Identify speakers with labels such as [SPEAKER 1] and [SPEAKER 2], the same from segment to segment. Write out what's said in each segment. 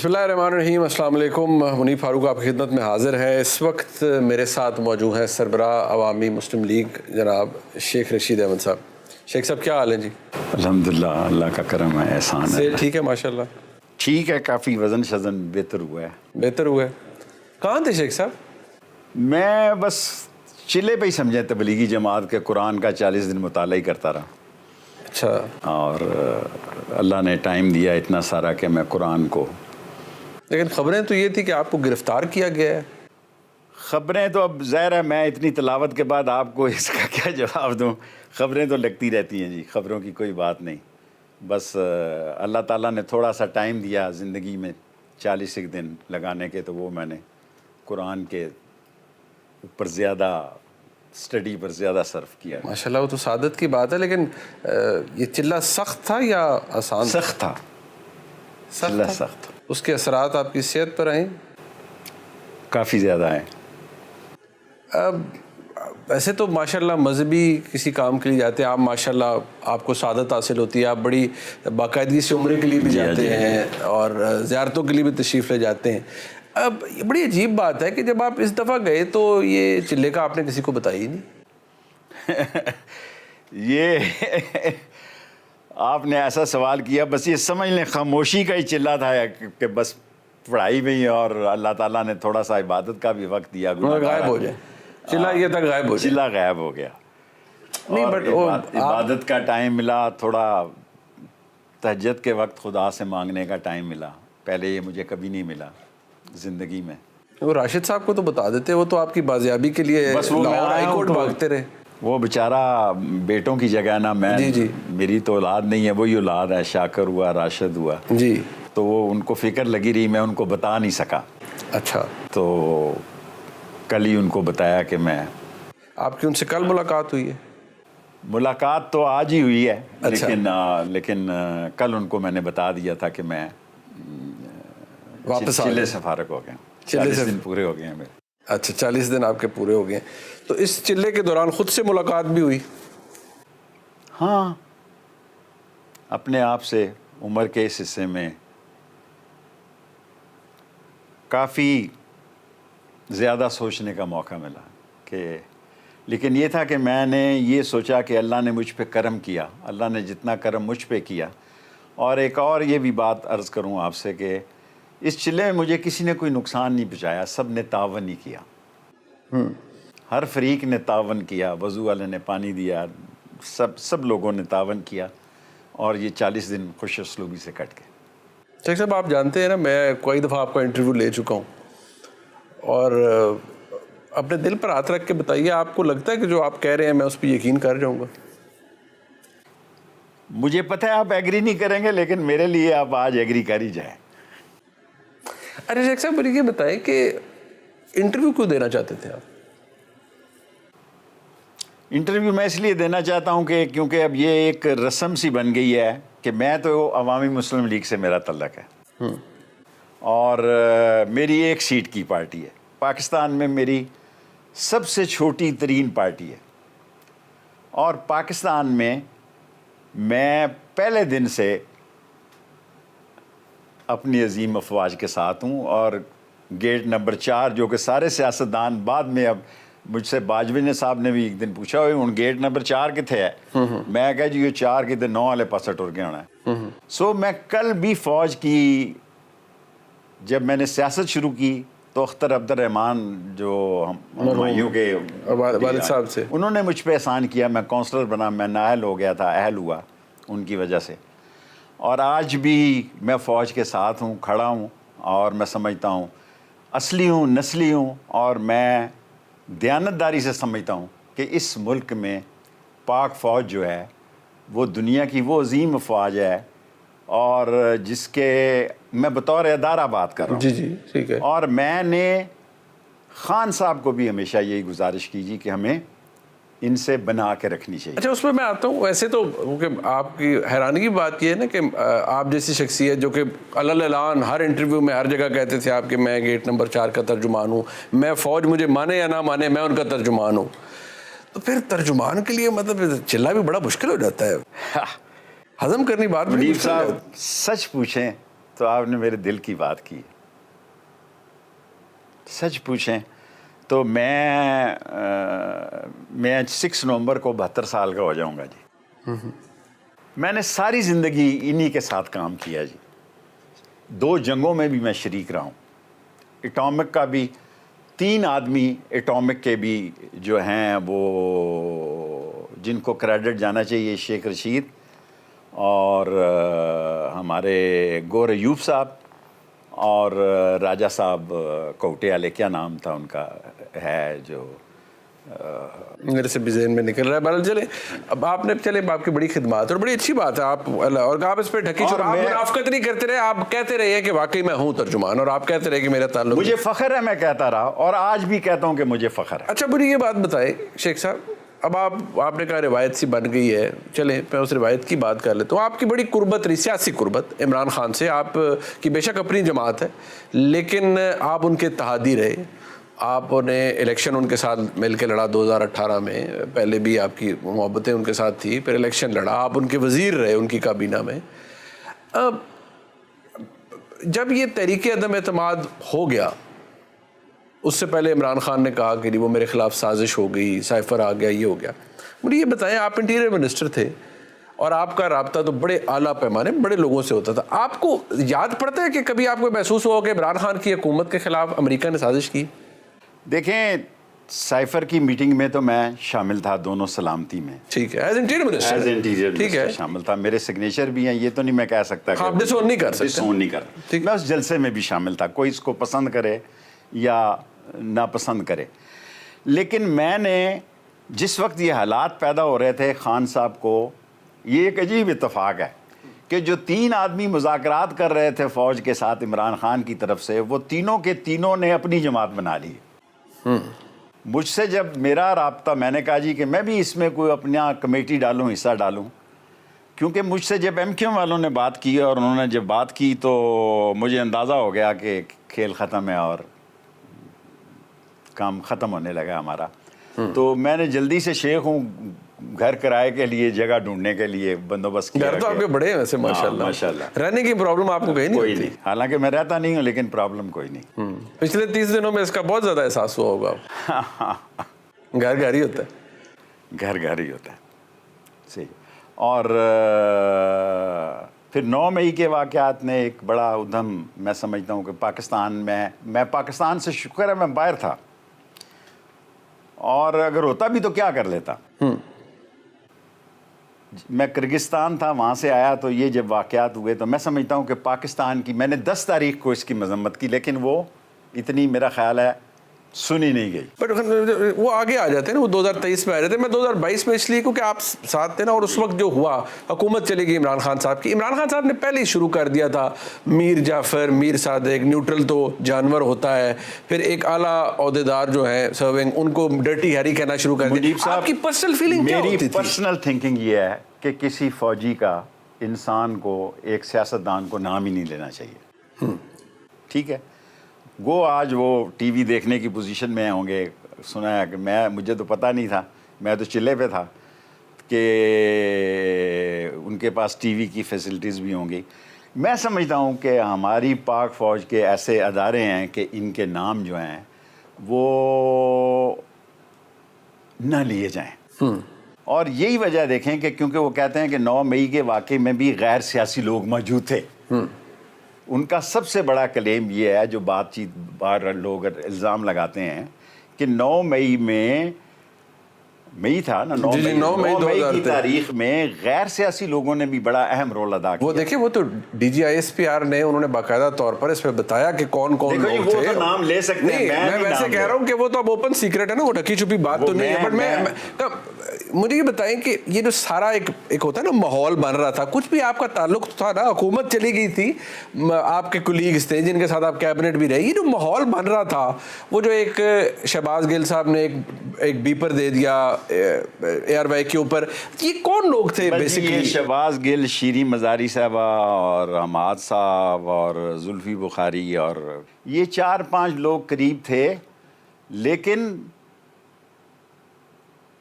[SPEAKER 1] बिस्मिल्लाहिर्रहमानिर्रहीम। अस्सलाम वालेकुम। मुनीब फारूक आपकी खिदमत में हाज़िर है। इस वक्त मेरे साथ मौजूद हैं सरबराह अवामी मुस्लिम लीग जनाब शेख रशीद अहमद साहब। शेख साहब क्या हाल है जी?
[SPEAKER 2] अल्हम्दुलिल्लाह, अल्लाह का करम है, एहसान है।
[SPEAKER 1] सेहत ठीक है माशाल्लाह?
[SPEAKER 2] ठीक है, काफ़ी वज़न शज़न बेहतर हुआ है।
[SPEAKER 1] बेहतर हुआ है। कहाँ थे शेख साहब?
[SPEAKER 2] मैं बस चिल्ले पे ही समझे तबलीगी जमात के कुरान का 40 दिन मुताला ही करता रहा।
[SPEAKER 1] अच्छा।
[SPEAKER 2] और अल्लाह ने टाइम दिया इतना सारा कि मैं कुरान को,
[SPEAKER 1] लेकिन ख़बरें तो ये थी कि आपको गिरफ़्तार किया गया है।
[SPEAKER 2] ख़बरें तो अब ज़ाहिर है मैं इतनी तलावत के बाद आपको इसका क्या जवाब दूँ। ख़बरें तो लगती रहती हैं जी, ख़बरों की कोई बात नहीं। बस अल्लाह ताला ने थोड़ा सा टाइम दिया ज़िंदगी में 40 एक दिन लगाने के, तो वो मैंने कुरान के ऊपर ज़्यादा स्टडी पर ज़्यादा सर्फ किया।
[SPEAKER 1] माशाल्लाह, वो तो सादत की बात है। लेकिन ये चिल्ला सख्त था या आसान?
[SPEAKER 2] सख्त था। चिल्ला सख्त।
[SPEAKER 1] उसके असरात आपकी सेहत पर आए?
[SPEAKER 2] काफ़ी ज़्यादा है।
[SPEAKER 1] अब वैसे तो माशाल्लाह मजहबी किसी काम के लिए जाते हैं आप, माशाल्लाह आपको सादत हासिल होती है, आप बड़ी बाकायदगी से उम्रे के लिए भी जाते हैं और ज़ियारतों के लिए भी तशरीफ़ ले जाते हैं। अब ये बड़ी अजीब बात है कि जब आप इस दफ़ा गए तो ये चिल्ले का आपने किसी को बताया ही नहीं।
[SPEAKER 2] ये आपने ऐसा सवाल किया, बस ये समझ लें खामोशी का ही चिल्ला था कि बस पढ़ाई में ही, और अल्लाह ताला ने थोड़ा सा इबादत का भी वक्त दिया,
[SPEAKER 1] गायब हो जाए चिल्ला, ये तक गायब हो जाए,
[SPEAKER 2] चिल्ला गायब हो गया।
[SPEAKER 1] नहीं बट
[SPEAKER 2] इबादत का टाइम मिला, थोड़ा तहज्जुद के वक्त खुदा से मांगने का टाइम मिला। पहले ये मुझे कभी नहीं मिला ज़िंदगी में।
[SPEAKER 1] वो राशिद साहब को तो बता देते, वो तो आपकी बाजियाबी के लिए
[SPEAKER 2] बस वो
[SPEAKER 1] लाहौर हाई कोर्ट भागते रहे।
[SPEAKER 2] वो बेचारा बेटों की जगह ना, मैं
[SPEAKER 1] जी।
[SPEAKER 2] मेरी तो औलाद नहीं है, वही औलाद है, शाकर हुआ, राशिद हुआ
[SPEAKER 1] जी,
[SPEAKER 2] तो वो उनको फ़िक्र लगी रही, मैं उनको बता नहीं सका।
[SPEAKER 1] अच्छा,
[SPEAKER 2] तो कल ही उनको बताया कि मैं।
[SPEAKER 1] आपकी उनसे कल मुलाकात हुई है?
[SPEAKER 2] मुलाकात तो आज ही हुई है।
[SPEAKER 1] अच्छा।
[SPEAKER 2] लेकिन कल उनको मैंने बता दिया था कि मैं
[SPEAKER 1] वापस
[SPEAKER 2] चिल्ले से फारग हो गया। 40 दिन पूरे हो गए हैं मेरे।
[SPEAKER 1] अच्छा, 40 दिन आपके पूरे हो गए। तो इस चिल्ले के दौरान खुद से मुलाकात भी हुई?
[SPEAKER 2] हाँ, अपने आप से उम्र के इस हिस्से में काफ़ी ज़्यादा सोचने का मौका मिला कि, लेकिन ये था कि मैंने ये सोचा कि अल्लाह ने मुझ पे करम किया, अल्लाह ने जितना करम मुझ पे किया। और एक और ये भी बात अर्ज़ करूँ आपसे कि इस चिल्ले में मुझे किसी ने कोई नुकसान नहीं पहुँचाया, सब ने तावन ही किया। हर फरीक ने तावन किया, वज़ू वाले ने पानी दिया, सब लोगों ने तावन किया, और ये 40 दिन खुश उसलूबी से कट गए।
[SPEAKER 1] शेख साहब, आप जानते हैं ना, मैं कई दफ़ा आपका इंटरव्यू ले चुका हूँ, और अपने दिल पर हाथ रख के बताइए, आपको लगता है कि जो आप कह रहे हैं मैं उस पर यकीन कर जाऊँगा?
[SPEAKER 2] मुझे पता है आप एग्री नहीं करेंगे, लेकिन मेरे लिए आप आज एग्री कर ही जाए।
[SPEAKER 1] अरे शेख साहब, मुझे ये बताएं कि इंटरव्यू क्यों देना चाहते थे आप?
[SPEAKER 2] इंटरव्यू मैं इसलिए देना चाहता हूँ कि क्योंकि अब ये एक रस्म सी बन गई है कि मैं तो अवामी मुस्लिम लीग से मेरा तल्लक है, और मेरी एक सीट की पार्टी है पाकिस्तान में, मेरी सबसे छोटी तरीन पार्टी है, और पाकिस्तान में मैं पहले दिन से अपनी अजीम अफवाज के साथ हूँ। और गेट नंबर 4, जो कि सारे सियासतदान बाद में, अब मुझसे बाजवे ने साहब ने भी एक दिन पूछा हुए हूँ गेट नंबर 4 कितने है, मैं कहा जी ये 4 कितने 9 वाले पास टुर गया होना है। सो मैं कल भी फ़ौज की, जब मैंने सियासत शुरू की तो अख्तर अब्दुर्रहमान जो हम भाइयों के
[SPEAKER 1] वालिद साहब से,
[SPEAKER 2] उन्होंने मुझ पे एहसान किया, मैं काउंसलर बना, मैं नाअहल हो गया था, अहल हुआ उनकी वजह से। और आज भी मैं फ़ौज के साथ हूँ, खड़ा हूँ, और मैं समझता हूँ असली हूँ, नस्ली हूँ, और मैं दयानतदारी से समझता हूँ कि इस मुल्क में पाक फ़ौज जो है वो दुनिया की वो अजीम फ़ौज है, और जिसके मैं बतौर अदारा बात कर रहा हूँ।
[SPEAKER 1] जी, ठीक है।
[SPEAKER 2] और मैंने खान साहब को भी हमेशा यही गुजारिश की जी कि हमें इनसे बना के रखनी चाहिए।
[SPEAKER 1] अच्छा, उसमें मैं आता हूँ। वैसे तो आपकी हैरानी की बात यह है ना कि आप जैसी शख्सियत जो कि अल्लाह हर इंटरव्यू में हर जगह कहते थे आप कि मैं गेट नंबर 4 का तर्जुमान हूँ, मैं फ़ौज मुझे माने या ना माने मैं उनका तर्जुमान हूँ, तो फिर तर्जुमान के लिए मतलब चिल्ला भी बड़ा मुश्किल हो जाता है, हजम करनी बात।
[SPEAKER 2] मुनीब साहब सच पूछें तो आपने मेरे दिल की बात की। सच पूछें तो मैं 6 नवंबर को 72 साल का हो जाऊंगा जी। मैंने सारी ज़िंदगी इन्हीं के साथ काम किया जी। 2 जंगों में भी मैं शरीक रहा हूँ, एटॉमिक का भी। 3 आदमी एटॉमिक के भी जो हैं वो जिनको क्रेडिट जाना चाहिए, शेख रशीद और हमारे गोर अयूब साहब और राजा साहब कोटे वाले, क्या नाम था उनका, है जो
[SPEAKER 1] मेरे से भी ज़हन में निकल रहा है। बहरहाल चले, अब आपने चले आपकी बड़ी खिदमत और बड़ी अच्छी बात है आप, और आप इस पर ढकी छोड़, आप मुनाफकत नहीं करते रहे, आप कहते रहे कि वाकई मैं हूँ तर्जुमान, और आप कहते रहे कि मेरा ताल्लुक,
[SPEAKER 2] मुझे फ़ख्र है, मैं कहता रहा और आज भी कहता हूँ कि मुझे फ़ख्र है।
[SPEAKER 1] अच्छा बुरी ये बात बताए शेख साहब, अब आपने कहा रिवायत सी बन गई है, चले मैं उस रिवायत की बात कर लेता हूँ। आपकी बड़ी कुर्बत रही, सियासी कुर्बत इमरान खान से, आप की बेशक अपनी जमात है लेकिन आप उनके तहादी रहे। आपने इलेक्शन उनके साथ मिल के लड़ा 2018 में, पहले भी आपकी मोहब्बतें उनके साथ थी, फिर इलेक्शन लड़ा, आप उनके वज़ीर रहे उनकी काबीना में। अब जब ये तहरीक अदम एतमाद हो गया, उससे पहले इमरान खान ने कहा कि वो मेरे खिलाफ साजिश हो गई, साइफर आ गया, ये हो गया। मुझे ये बताएं, आप इंटीरियर मिनिस्टर थे और आपका राब्ता तो बड़े आला पैमाने बड़े लोगों से होता था, आपको याद पड़ता है कि कभी आपको महसूस हुआ कि इमरान खान की हुकूमत के खिलाफ अमेरिका ने साजिश की?
[SPEAKER 2] देखें, साइफर की मीटिंग में तो मैं शामिल था, दोनों सलामती में,
[SPEAKER 1] ठीक है, as interior minister,
[SPEAKER 2] as interior
[SPEAKER 1] ठीक है,
[SPEAKER 2] शामिल था। मेरे सिग्नेचर भी हैं, ये तो नहीं मैं कह सकता
[SPEAKER 1] हाँ, आप डिसोन नहीं कर सकते,
[SPEAKER 2] डिसोन नहीं कर। मैं उस जलसे में भी शामिल था, कोई इसको पसंद करे या नापसंद करे। लेकिन मैंने जिस वक्त ये हालात पैदा हो रहे थे, खान साहब को ये एक अजीब इत्तेफाक है कि जो 3 आदमी मुज़ाकरात कर रहे थे फ़ौज के साथ इमरान खान की तरफ से, वो तीनों के तीनों ने अपनी जमात बना ली। मुझसे जब मेरा राब्ता, मैंने कहा जी कि मैं भी इसमें कोई अपना कमेटी डालूं, हिस्सा डालूं, क्योंकि मुझसे जब MQM वालों ने बात की और उन्होंने जब बात की तो मुझे अंदाज़ा हो गया कि खेल ख़त्म है और काम ख़त्म होने लगा हमारा। तो मैंने जल्दी से, शेख हूँ, घर किराए के लिए जगह ढूंढने के लिए बंदोबस्त किया।
[SPEAKER 1] घर तो आपके बड़े हैं वैसे माशाल्लाह,
[SPEAKER 2] माशाल्लाह।
[SPEAKER 1] रहने की प्रॉब्लम आपको कहीं नहीं
[SPEAKER 2] कोई
[SPEAKER 1] होती?
[SPEAKER 2] नहीं, हालांकि मैं रहता नहीं हूँ, लेकिन प्रॉब्लम कोई नहीं।
[SPEAKER 1] पिछले 30 दिनों में इसका बहुत ज़्यादा एहसास हुआ होगा। घर घर ही होता है,
[SPEAKER 2] घर घर ही होता है, सही। और फिर 9 मई के वाक़यात ने एक बड़ा उधम, मैं समझता हूँ कि पाकिस्तान में, मैं पाकिस्तान से शुक्र है मैं बाहर था, और अगर होता भी तो क्या कर लेता। मैं किर्गिस्तान था, वहाँ से आया, तो ये जब वाक़यात हुए तो मैं समझता हूँ कि पाकिस्तान की, मैंने 10 तारीख को इसकी मजम्मत की, लेकिन वो इतनी, मेरा ख्याल है, सुनी नहीं गई।
[SPEAKER 1] पर वो आगे आ जाते हैं ना, वो 2023 में आ रहे थे, मैं 2022 में इसलिए क्योंकि आप साथ थे ना, और उस वक्त जो हुआ, हुकूमत चली गई इमरान खान साहब की। इमरान खान साहब ने पहले ही शुरू कर दिया था, मीर जाफ़र, मीर सादिक, न्यूट्रल तो जानवर होता है, फिर एक आला ओहदेदार जो है सर्विंग, उनको डर्टी हैरी कहना शुरू कर दिया। आपकी पर्सनल फीलिंग क्या होती थी?
[SPEAKER 2] मेरी पर्सनल थिंकिंग ये है कि किसी फौजी का, इंसान को, एक सियासतदान को नाम ही नहीं लेना चाहिए। ठीक है, वो आज वो टीवी देखने की पोजीशन में होंगे, सुना है कि मुझे तो पता नहीं था, मैं तो चिल्ले पे था कि उनके पास टीवी की फैसिलिटीज़ भी होंगी। मैं समझता हूँ कि हमारी पाक फ़ौज के ऐसे अदारे हैं कि इनके नाम जो हैं वो न लिए जाएं। और यही वजह देखें कि क्योंकि वो कहते हैं कि 9 मई के वाक़े में भी गैर सियासी लोग मौजूद थे। उनका सबसे बड़ा क्लेम ये है, जो बातचीत बार लोग इल्ज़ाम लगाते हैं कि 9 मई में, मई था ना, 9 मई की तारीख में गैर सियासी लोगों ने भी बड़ा अहम रोल अदा किया।
[SPEAKER 1] वो देखिए, वो तो DG ISPR ने, उन्होंने बाकायदा तौर पर इस पे बताया कि कौन कौन लोग थे।
[SPEAKER 2] वो तो नाम ले सकते हैं,
[SPEAKER 1] मैं वैसे कह रहा हूँ कि वो तो अब ओपन सीक्रेट है ना, वो ढकी छुपी बात तो नहीं है। बट मुझे ये बताएं कि ये जो सारा एक होता है ना माहौल बन रहा था, कुछ भी आपका ताल्लुक था ना, हुकूमत चली गई थी, आपके कुलीग्स थे जिनके साथ आप कैबिनेट भी रहे, ये जो माहौल बन रहा था, वो जो एक शहबाज गिल साहब ने एक बीपर दे दिया ARY के ऊपर, ये कौन लोग थे बेसिकली?
[SPEAKER 2] शहबाज गिल, शीरी मज़ारी साहबा और हमाद साहब और जुल्फी बुखारी, और ये 4-5 लोग करीब थे। लेकिन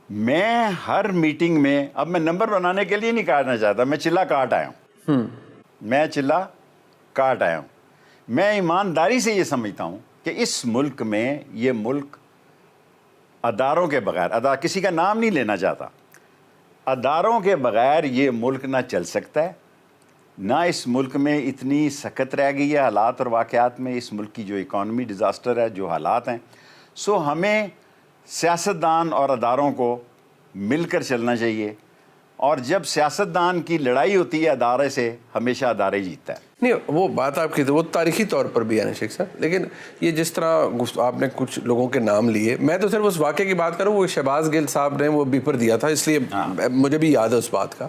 [SPEAKER 2] मैं हर मीटिंग में, अब मैं नंबर बनाने के लिए नहीं काटना चाहता, मैं चिल्ला काट आया हूँ। मैं चिल्ला काट आया हूँ। मैं ईमानदारी से ये समझता हूँ कि इस मुल्क में, ये मुल्क अदारों के बगैर, किसी का नाम नहीं लेना चाहता, अदारों के बगैर ये मुल्क ना चल सकता है, ना इस मुल्क में इतनी सख्त रह गई है हालात और वाक़यात में, इस मुल्क की जो इकॉनमी डिज़ास्टर है, जो हालात हैं। सो हमें सियासतदान और अदारों को मिलकर चलना चाहिए, और जब सियासतदान की लड़ाई होती है अदारे से, हमेशा अदारे जीतता है।
[SPEAKER 1] नहीं, वो बात आपकी तो वो तारीखी तौर पर भी है ना शेख साहब, लेकिन ये जिस तरह आपने कुछ लोगों के नाम लिए, मैं तो सिर्फ उस वाक़े की बात करूँ, वो शहबाज गिल साहब ने वो बीपर दिया था, इसलिए मुझे भी याद है उस बात का।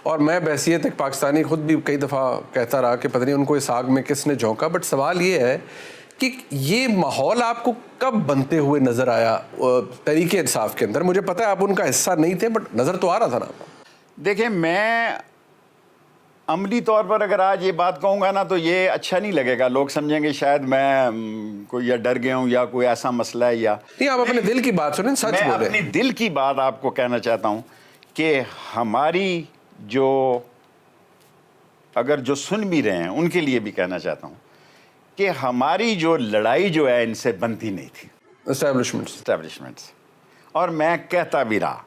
[SPEAKER 1] और मैं बहसीत एक पाकिस्तानी खुद भी कई दफ़ा कहता रहा कि पता नहीं उनको इस आग में किसने झोंका, बट सवाल ये है कि ये माहौल आपको कब बनते हुए नज़र आया तहरीक इंसाफ के अंदर? मुझे पता है आप उनका हिस्सा नहीं थे, बट नज़र तो आ रहा था ना आपको।
[SPEAKER 2] देखिए, मैं अमली तौर पर अगर आज ये बात कहूँगा ना तो ये अच्छा नहीं लगेगा, लोग समझेंगे शायद मैं कोई या डर गया हूँ या कोई ऐसा मसला है, या
[SPEAKER 1] नहीं। आप अपने दिल की बात सुनें, सच बोलें।
[SPEAKER 2] मैं अपनी दिल की बात आपको कहना चाहता हूँ कि हमारी जो, अगर जो सुन भी रहे हैं उनके लिए भी कहना चाहता हूँ कि हमारी जो लड़ाई जो है इनसे बनती नहीं थी, एस्टैब्लिशमेंट्स, और मैं कहता भी रहा।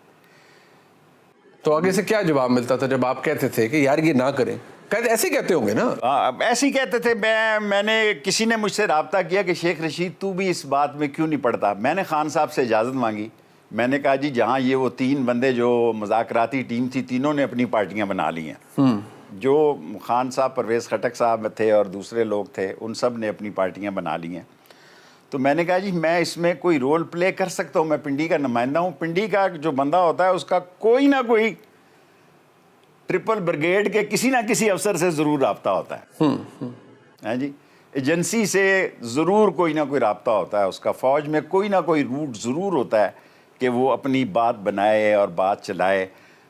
[SPEAKER 1] तो आगे से क्या जवाब मिलता था जब आप कहते थे कि यार ये ना करें? कहते ऐसे कहते होंगे ना?
[SPEAKER 2] ऐसे ही कहते थे। मैंने किसी ने मुझसे रब्ता किया कि शेख रशीद तू भी इस बात में क्यों नहीं पढ़ता। मैंने खान साहब से इजाज़त मांगी। मैंने कहा जी जहाँ ये वो 3 बंदे जो मुज़ाकराती टीम थी, तीनों ने अपनी पार्टियाँ बना ली हैं। जो खान साहब, परवेज़ खटक साहब थे और दूसरे लोग थे, उन सब ने अपनी पार्टियाँ बना ली हैं। तो मैंने कहा जी मैं इसमें कोई रोल प्ले कर सकता हूँ, मैं पिंडी का नुमाइंदा हूँ। पिंडी का जो बंदा होता है उसका कोई ना कोई ट्रिपल ब्रिगेड के किसी ना किसी अफसर से ज़रूर रब्ता होता है जी, एजेंसी से ज़रूर कोई ना कोई रब्ता होता है उसका, फ़ौज में कोई ना कोई रूट ज़रूर होता है कि वो अपनी बात बनाए और बात चलाए।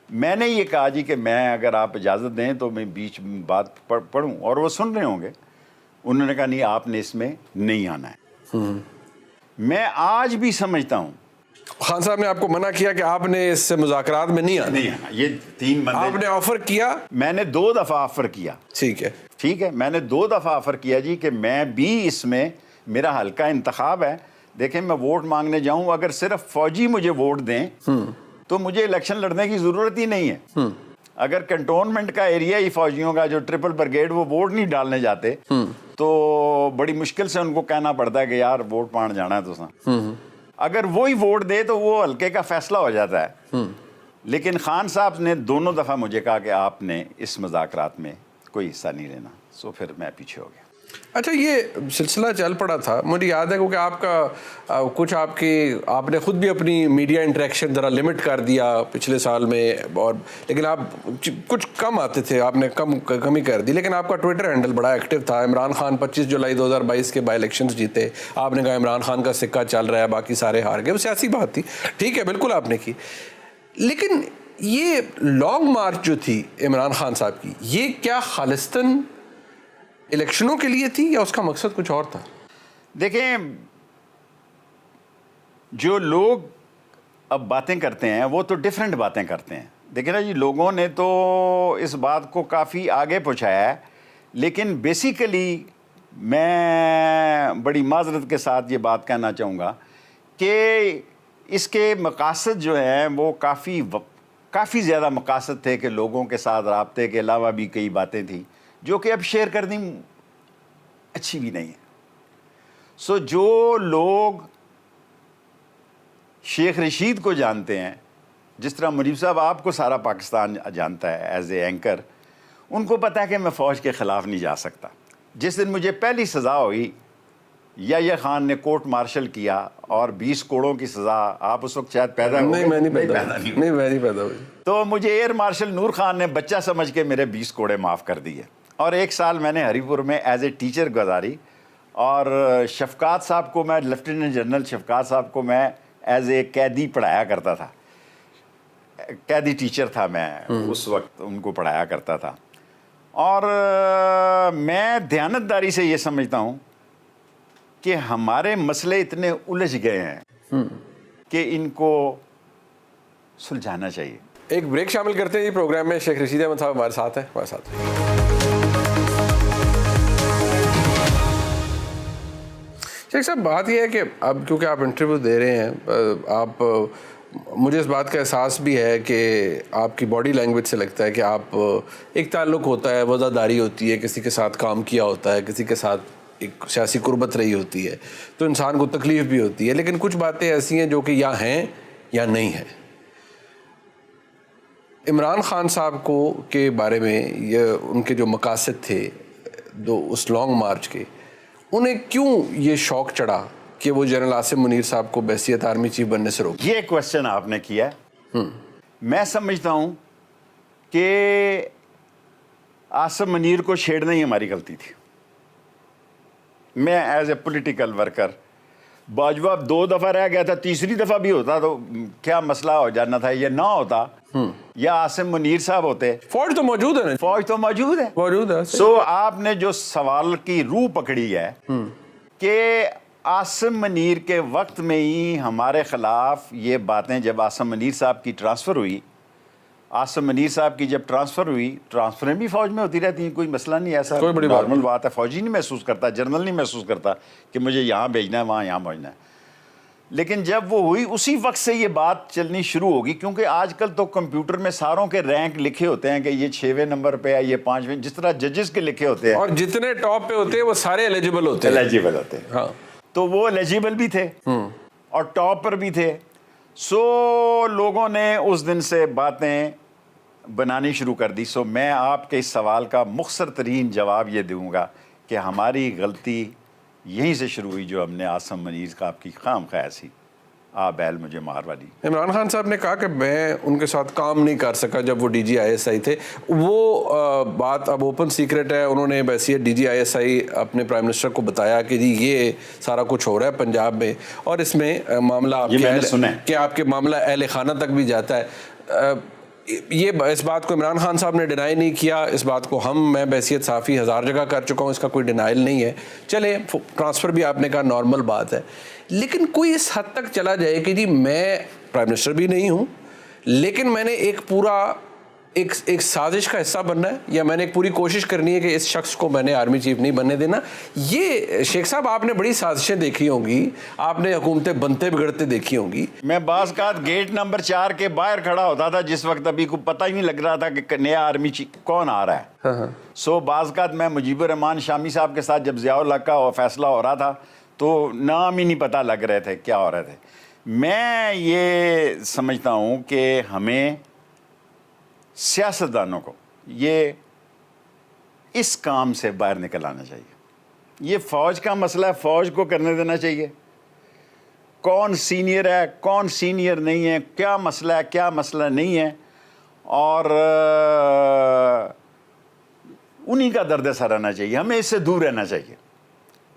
[SPEAKER 2] मैंने ये कहा जी कि मैं, अगर आप इजाज़त दें तो मैं बीच में बात पढ़ूँ, और वो सुन रहे होंगे। उन्होंने कहा नहीं, आपने इसमें नहीं आना है। मैं आज भी समझता हूँ
[SPEAKER 1] खान साहब ने आपको मना किया कि आपने इस मुज़ाकरात में नहीं आना।
[SPEAKER 2] ये 3 बंदे
[SPEAKER 1] आपने ऑफर किया?
[SPEAKER 2] मैंने 2 दफ़ा ऑफर किया। ठीक है, मैंने 2 दफ़ा ऑफर किया जी कि मैं भी इसमें, मेरा हल्का इंतखाब है। देखें, मैं वोट मांगने जाऊं, अगर सिर्फ फौजी मुझे वोट दें तो मुझे इलेक्शन लड़ने की ज़रूरत ही नहीं है। अगर कंटोनमेंट का एरिया ही फौजियों का, जो ट्रिपल ब्रिगेड, वो वोट नहीं डालने जाते तो बड़ी मुश्किल से उनको कहना पड़ता है कि यार वोट पाने जाना है तो अगर वो ही वोट दे तो वो हल्के का फैसला हो जाता है। लेकिन खान साहब ने दोनों दफ़ा मुझे कहा कि आपने इस मुज़ाकरात में कोई हिस्सा नहीं लेना। सो फिर मैं पीछे हो गया।
[SPEAKER 1] अच्छा, ये सिलसिला चल पड़ा था, मुझे याद है क्योंकि आपका कुछ आपने खुद भी अपनी मीडिया इंटरेक्शन ज़रा लिमिट कर दिया पिछले साल में, और लेकिन आप कुछ कम आते थे, आपने कमी कर दी। लेकिन आपका ट्विटर हैंडल बड़ा एक्टिव था। इमरान खान 25 जुलाई 2022 के बाई इलेक्शंस जीते, आपने कहा इमरान खान का सिक्का चल रहा है, बाकी सारे हार गए। वो सियासी बात थी, ठीक है, बिल्कुल आपने की। लेकिन ये लॉन्ग मार्च जो थी इमरान खान साहब की, ये क्या खालिस्तन इलेक्शनों के लिए थी या उसका मकसद कुछ और था?
[SPEAKER 2] देखें, जो लोग अब बातें करते हैं वो तो डिफरेंट बातें करते हैं। देखें ना जी, लोगों ने तो इस बात को काफ़ी आगे पहुंचाया है, लेकिन बेसिकली मैं बड़ी माजरत के साथ ये बात कहना चाहूँगा कि इसके मकासद जो हैं वो काफ़ी ज़्यादा मकासद थे कि लोगों के साथ राब्ते के अलावा भी कई बातें थी जो कि अब शेयर करनी अच्छी भी नहीं है। सो जो लोग शेख रशीद को जानते हैं, जिस तरह मुनीब साहब आपको सारा पाकिस्तान जानता है एज ए एंकर, उनको पता है कि मैं फ़ौज के ख़िलाफ़ नहीं जा सकता। जिस दिन मुझे पहली सज़ा हुई, या खान ने कोर्ट मार्शल किया और 20 करोड़ की सज़ा, आप उस वक्त शायद पैदा हुए?
[SPEAKER 1] नहीं, मैं नहीं पैदा हुई।
[SPEAKER 2] तो मुझे एयर मार्शल नूर खान ने बच्चा समझ के मेरे 20 करोड़ माफ़ कर दिए, और 1 साल मैंने हरीपुर में एज ए टीचर गुजारी। और शफकात साहब को मैं, लेफ्टिनेंट जनरल शफकात साहब को मैं एज ए कैदी पढ़ाया करता था, कैदी टीचर था मैं उस वक्त, उनको पढ़ाया करता था। और मैं दयानतदारी से ये समझता हूँ कि हमारे मसले इतने उलझ गए हैं कि इनको सुलझाना चाहिए।
[SPEAKER 1] एक ब्रेक शामिल करते हैं प्रोग्राम में। शेख रशीद अहमद साहब हमारे साथ हैं, शेख साहब, बात यह है कि अब क्योंकि आप इंटरव्यू दे रहे हैं, आप मुझे इस बात का एहसास भी है कि आपकी बॉडी लैंग्वेज से लगता है कि आप एक ताल्लुक़ होता है, वज़ादारी होती है, किसी के साथ काम किया होता है, किसी के साथ एक सियासी कुर्बत रही होती है, तो इंसान को तकलीफ़ भी होती है। लेकिन कुछ बातें ऐसी हैं जो कि या हैं या नहीं हैं। इमरान खान साहब को के बारे में ये उनके जो मकासद थे दो उस लॉन्ग मार्च के, उन्हें क्यों ये शौक़ चढ़ा कि वो जनरल आसिम मुनीर साहब को बहसियत आर्मी चीफ बनने से रोक?
[SPEAKER 2] ये क्वेश्चन आपने किया। मैं समझता हूं कि आसिम मुनीर को छेड़ना ही हमारी गलती थी। मैं as a political worker, Bajwa 2 दफ़ा रह गया था, तीसरी दफ़ा भी होता तो क्या मसला हो जाना था। ये ना होता या आसिम मुनीर साहब होते।
[SPEAKER 1] फौज तो मौजूद है ना?
[SPEAKER 2] फौज तो मौजूद है। सो आपने जो सवाल की रूह पकड़ी है कि आसिम मुनीर के वक्त में ही हमारे ख़िलाफ़ ये बातें, जब आसिम मुनीर साहब की ट्रांसफ़र हुई, आसिम मुनीर साहब की जब ट्रांसफ़र हुई, ट्रांसफ़रें भी फ़ौज में होती रहती हैं, कोई मसला नहीं, ऐसा
[SPEAKER 1] कोई बड़ी
[SPEAKER 2] नॉर्मल बात है। फ़ौजी नहीं महसूस करता, जनरल नहीं महसूस करता कि मुझे यहाँ भेजना है, वहाँ यहाँ भेजना है। लेकिन जब वो हुई, उसी वक्त से ये बात चलनी शुरू होगी, क्योंकि आजकल तो कंप्यूटर में सारों के रैंक लिखे होते हैं कि ये 6वें नंबर पे है, ये 5वें, जिस तरह जजेस के लिखे होते हैं,
[SPEAKER 1] और जितने टॉप पे होते हैं वो सारे एलिजिबल होते हैं।
[SPEAKER 2] एलिजिबल होते हैं, हाँ। तो वो एलिजिबल भी थे और टॉप पर भी थे। सो लोगों ने उस दिन से बातें बनानी शुरू कर दी। सो मैं आपके इस सवाल का मुख्तसर तरीन जवाब ये दूंगा कि हमारी गलती यहीं से शुरू हुई, जो हमने आसिम मुनीर का आपकी खाम खा ऐसी बैल मुझे मार वाली।
[SPEAKER 1] इमरान खान साहब ने कहा कि मैं उनके साथ काम नहीं कर सका जब वो DGISI थे। वो बात अब ओपन सीक्रेट है। उन्होंने वैसे DGISI अपने प्राइम मिनिस्टर को बताया कि जी ये सारा कुछ हो रहा है पंजाब में, और इसमें मामला कि आपके मामला अहले खाना तक भी जाता है। ये इस बात को इमरान खान साहब ने डिनाई नहीं किया। इस बात को मैं बहसियत साफ़ी 1000 जगह कर चुका हूँ, इसका कोई डिनाइल नहीं है। चले, ट्रांसफ़र भी आपने कहा नॉर्मल बात है, लेकिन कोई इस हद तक चला जाए कि जी मैं प्राइम मिनिस्टर भी नहीं हूँ, लेकिन मैंने एक पूरा एक साजिश का हिस्सा बनना है, या मैंने एक पूरी कोशिश करनी है कि इस शख्स को मैंने आर्मी चीफ नहीं बनने देना। ये शेख साहब, आपने बड़ी साजिशें देखी होंगी, आपने हुकूमतें बनते बिगड़ते देखी होंगी।
[SPEAKER 2] मैं बाज़-औक़ात गेट नंबर 4 के बाहर खड़ा होता था, जिस वक्त अभी को पता ही नहीं लग रहा था कि नया आर्मी चीफ कौन आ रहा है। सो बाज़-औक़ात मैं मुजीबुर रहमान शामी साहब के साथ जब ज़ियाउल हक़ का फैसला हो रहा था, तो नाम ही नहीं पता लग रहे थे क्या हो रहे थे। मैं ये समझता हूँ कि हमें सियासतदानों को ये इस काम से बाहर निकल आना चाहिए। ये फ़ौज का मसला है, फ़ौज को करने देना चाहिए। कौन सीनियर है, कौन सीनियर नहीं है, क्या मसला है, क्या मसला नहीं है, और उन्हीं का दर्द सर रहना चाहिए। हमें इससे दूर रहना चाहिए,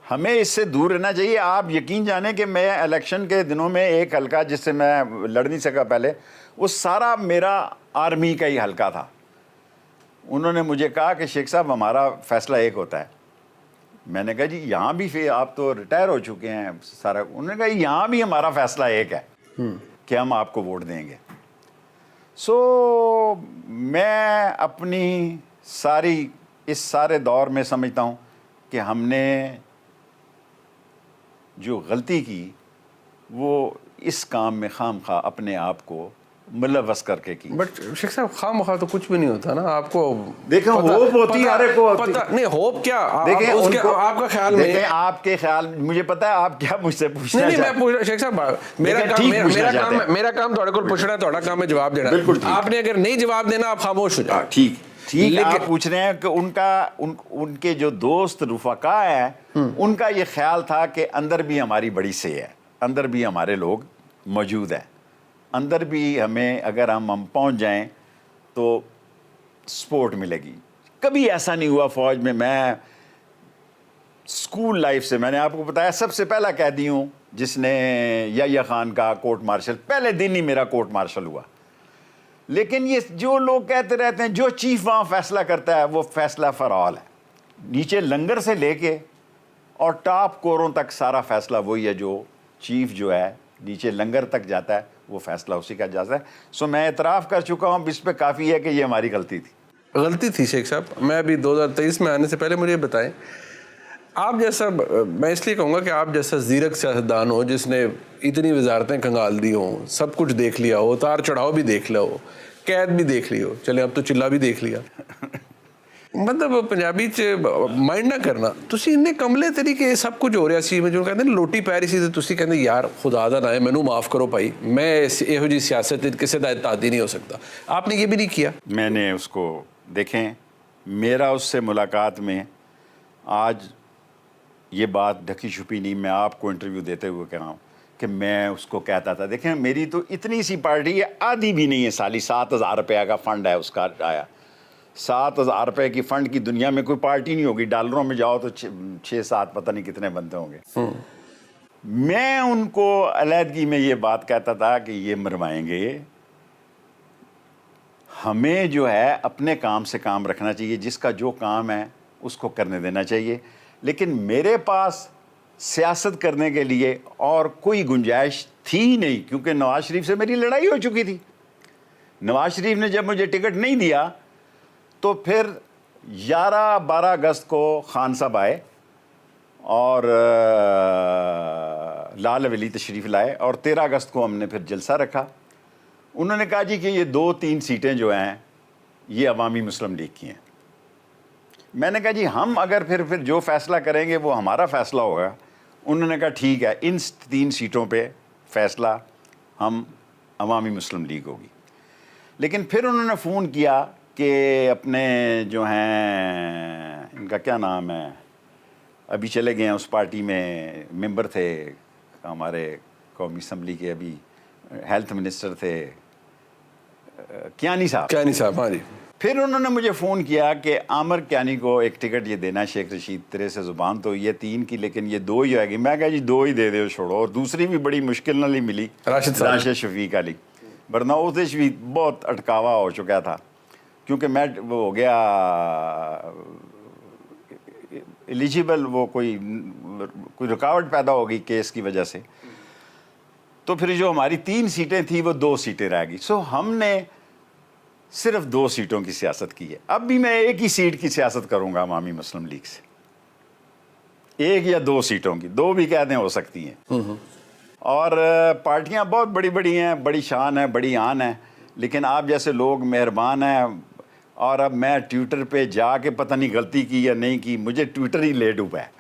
[SPEAKER 2] हमें इससे दूर रहना चाहिए। आप यकीन जाने कि मैं इलेक्शन के दिनों में एक हल्का जिससे मैं लड़ नहीं सका पहले, वो सारा मेरा आर्मी का ही हल्का था। उन्होंने मुझे कहा कि शेख साहब हमारा फ़ैसला एक होता है। मैंने कहा जी यहाँ भी, फिर आप तो रिटायर हो चुके हैं सारा। उन्होंने कहा यहाँ भी हमारा फ़ैसला एक है कि हम आपको वोट देंगे। सो मैं अपनी इस सारे दौर में समझता हूँ कि हमने जो गलती की वो इस काम में खामखा अपने आप को मुलव्वस करके की।
[SPEAKER 1] बट शेख साहब, खामखा तो कुछ भी नहीं होता ना। आपको
[SPEAKER 2] देखें, होप होती है, अरे को
[SPEAKER 1] पता नहीं होप क्या,
[SPEAKER 2] देखें
[SPEAKER 1] उसके आपका ख्याल में,
[SPEAKER 2] आपके ख्याल, मुझे पता है आप क्या मुझसे पूछना
[SPEAKER 1] नहीं, मैं पूछ शेख साहब, मेरा काम थोड़े को पूछना है, थोड़ा काम है जवाब देना। आपने अगर नहीं जवाब देना, आप खामोश हो जाए।
[SPEAKER 2] ठीक आप पूछ रहे हैं कि उनके जो दोस्त रुफका हैं, उनका ये ख्याल था कि अंदर भी हमारी बड़ी से है, अंदर भी हमारे लोग मौजूद हैं, अंदर भी हमें अगर हम पहुंच जाएं तो सपोर्ट मिलेगी। कभी ऐसा नहीं हुआ फ़ौज में। मैं स्कूल लाइफ से, मैंने आपको बताया, सबसे पहला कैदी हूँ जिसने याह्या खान का कोर्ट मार्शल, पहले दिन ही मेरा कोर्ट मार्शल हुआ। लेकिन ये जो लोग कहते रहते हैं जो चीफ वहाँ फैसला करता है वो फैसला फॉर ऑल है। नीचे लंगर से लेके और टॉप कोरों तक सारा फैसला वही है। जो चीफ जो है नीचे लंगर तक जाता है वो फैसला उसी का जाता है। सो मैं एतराफ़ कर चुका हूँ, इस पर काफ़ी है कि ये हमारी गलती थी।
[SPEAKER 1] शेख साहब, मैं अभी 2023 में आने से पहले मुझे बताएं, आप जैसा, मैं इसलिए कहूँगा कि आप जैसा ज़ीरक सियासतदान हो जिसने इतनी वजारतें खंगाल दी हों, सब कुछ देख लिया हो, उतार चढ़ाव भी देख लिया हो, कैद भी देख ली हो, चले अब तो चिल्ला भी देख लिया, मतलब पंजाबी च माइंड ना करना, ਤੁਸੀਂ ਇੰਨੇ ਕਮਲੇ ਤਰੀਕੇ ਸਭ ਕੁਝ ਹੋ ਰਿਹਾ ਸੀ, ਜੋ ਕਹਿੰਦੇ ਨੇ ਲੋਟੀ ਪੈ ਰਹੀ ਸੀ ਤੇ ਤੁਸੀਂ ਕਹਿੰਦੇ ਯਾਰ खुदा ਦਾ नाम ਮੈਨੂੰ माफ़ करो भाई, मैं ਇਹੋ जी सियासत किसी का इत्तेहादी नहीं हो सकता, आपने ये भी नहीं किया।
[SPEAKER 2] मैंने उसको देखें, मेरा उससे मुलाकात में आज ये बात ढकी छुपी नहीं, मैं आपको इंटरव्यू देते हुए कह रहा हूँ कि मैं उसको कहता था, देखें मेरी तो इतनी सी पार्टी है, आधी भी नहीं है साली, 7,000 रुपये का फंड है उसका आया, 7,000 रुपये की फंड की दुनिया में कोई पार्टी नहीं होगी, डॉलरों में जाओ तो 6-7 पता नहीं कितने बनते होंगे। मैं उनको अलहदगी में ये बात कहता था कि ये मरवाएंगे, हमें जो है अपने काम से काम रखना चाहिए, जिसका जो काम है उसको करने देना चाहिए, लेकिन मेरे पास सियासत करने के लिए और कोई गुंजाइश थी नहीं, क्योंकि नवाज शरीफ से मेरी लड़ाई हो चुकी थी। नवाज शरीफ ने जब मुझे टिकट नहीं दिया तो फिर 11-12 अगस्त को खान साहब आए और लाल हवेली तशरीफ़ लाए और 13 अगस्त को हमने फिर जलसा रखा। उन्होंने कहा जी कि ये 2-3 सीटें जो हैं ये अवामी मुस्लिम लीग की हैं। मैंने कहा जी हम अगर फिर जो फ़ैसला करेंगे वो हमारा फ़ैसला होगा। उन्होंने कहा ठीक है, इन 3 सीटों पे फ़ैसला हम अवामी मुस्लिम लीग होगी। लेकिन फिर उन्होंने फ़ोन किया कि अपने जो हैं, इनका क्या नाम है, अभी चले गए हैं उस पार्टी में मेंबर थे हमारे कौमी असम्बली के, अभी हेल्थ मिनिस्टर थे, कियानी साहब।
[SPEAKER 1] हाँ जी।
[SPEAKER 2] फिर उन्होंने मुझे फ़ोन किया कि आमिर कियानी को एक टिकट ये देना है, शेख रशीद तेरे से ज़ुबान तो ये 3 की, लेकिन ये 2 ही आएगी। मैं कहा जी 2 ही दे दो, छोड़ो। और दूसरी भी बड़ी मुश्किल नाल ही मिली, राशिद शफीक अली, वरना उस भी बहुत अटकावा हो चुका था, क्योंकि मैं वो हो गया एलिजिबल, वो कोई रुकावट पैदा हो गई केस की वजह से। तो फिर जो हमारी 3 सीटें थी वो 2 सीटें रह गई। सो हमने सिर्फ 2 सीटों की सियासत की है। अब भी मैं एक ही सीट की सियासत करूंगा अवामी मुस्लिम लीग से, 1 या 2 सीटों की, 2 भी कहते हैं हो सकती हैं। और पार्टियां बहुत बड़ी बड़ी हैं, बड़ी शान है, बड़ी आन है, लेकिन आप जैसे लोग मेहरबान हैं। और अब मैं ट्विटर पे जाके पता नहीं गलती की या नहीं की, मुझे ट्विटर ही ले डूबा है,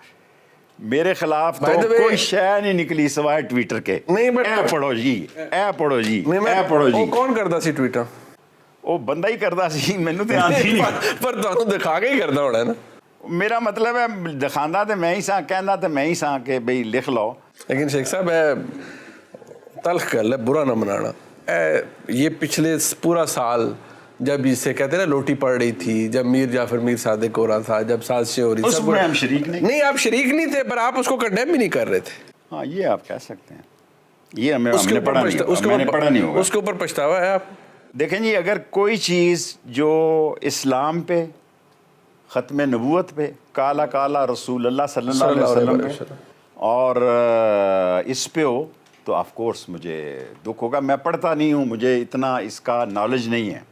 [SPEAKER 2] मेरे खिलाफ तो कोई शय नहीं निकली सिवाय ट्विटर के।
[SPEAKER 1] नहीं बट
[SPEAKER 2] ए पढ़ो जी, ए पढ़ो जी, ए पढ़ो जी।
[SPEAKER 1] कौन करता सी ट्विटर?
[SPEAKER 2] ਉਹ ਬੰਦਾ ਹੀ ਕਰਦਾ ਸੀ, ਮੈਨੂੰ ਤੇ ਆਂਦੀ ਨਹੀਂ,
[SPEAKER 1] ਪਰ ਤੁਹਾਨੂੰ ਦਿਖਾ ਕੇ ਹੀ ਕਰਦਾ ਹੋਣਾ ਨਾ।
[SPEAKER 2] ਮੇਰਾ ਮਤਲਬ ਹੈ ਦਿਖਾਉਂਦਾ ਤੇ ਮੈਂ ਹੀ ਸਾਂ, ਕਹਿੰਦਾ ਤੇ मैं ही ਸਾਂ कि भाई लिख लो।
[SPEAKER 1] लेकिन शेख साहब है तल्ख गल है, बुरा ना मनाना, ये पिछले पूरा साल जब इसे कहते हैं ना लोटी पड़ रही थी, जब मीर जाफर मीर सादिक हो रहा था, जब साजिशें हो रही थी,
[SPEAKER 2] उसमें हम शरीक नहीं,
[SPEAKER 1] आप शरीक नहीं थे, पर आप उसको कंडेम भी नहीं कर रहे थे।
[SPEAKER 2] हाँ ये आप कह सकते हैं, ये हमने पढ़ा नहीं होगा, उसके
[SPEAKER 1] ऊपर पछतावा है आप।
[SPEAKER 2] देखें जी, अगर कोई चीज़ जो इस्लाम पे, ख़त्म नबूवत पे, काला काला रसूल अल्लाह सल्लल्लाहु अलैहि वसल्लम पे और इस पे हो तो ऑफ कोर्स मुझे दुख होगा। मैं पढ़ता नहीं हूँ, मुझे इतना इसका नॉलेज नहीं है,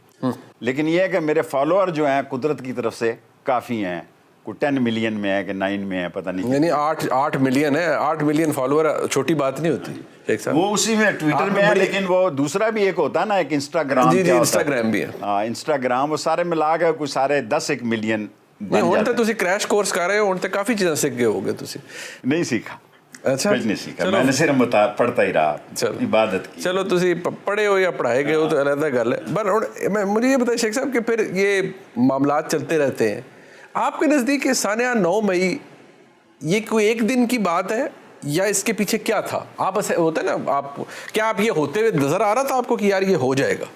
[SPEAKER 2] लेकिन ये है कि मेरे फॉलोअर जो हैं कुदरत की तरफ से काफ़ी हैं, कोई 10 मिलियन में है कि 9 में है, पता नहीं,
[SPEAKER 1] यानी 8 मिलियन है। 8 मिलियन फॉलोअर छोटी बात नहीं होती एक साथ।
[SPEAKER 2] वो उसी में ट्विटर में है, लेकिन वो दूसरा भी एक होता है ना, एक इंस्टाग्राम।
[SPEAKER 1] जी इंस्टाग्राम भी है।
[SPEAKER 2] हाँ इंस्टाग्राम, वो सारे मिला के कुछ सारे 10-1 मिलियन
[SPEAKER 1] नहीं ਹੁਣ तो क्रैश कोर्स कर रहे हो, ਹੁਣ तो काफ़ी चीज़ें सीख गए होगे तुसी।
[SPEAKER 2] नहीं सीखा,
[SPEAKER 1] अच्छा
[SPEAKER 2] कुछ नहीं सीखा, मैंने सिर्फ पढ़ता ही रहा, इबादत की।
[SPEAKER 1] चलो तुसी पढ़े हो या पढ़ाए गए हो तो अलग गल है। पर मुझे ये बताइए शेख साहब कि फिर ये मामलात चलते रहते हैं, आपके नज़दीक सानिया 9 मई ये कोई एक दिन की बात है या इसके पीछे क्या था? आप ऐसे होता है ना, आप क्या आप ये होते हुए नजर आ रहा था आपको कि यार ये हो जाएगा?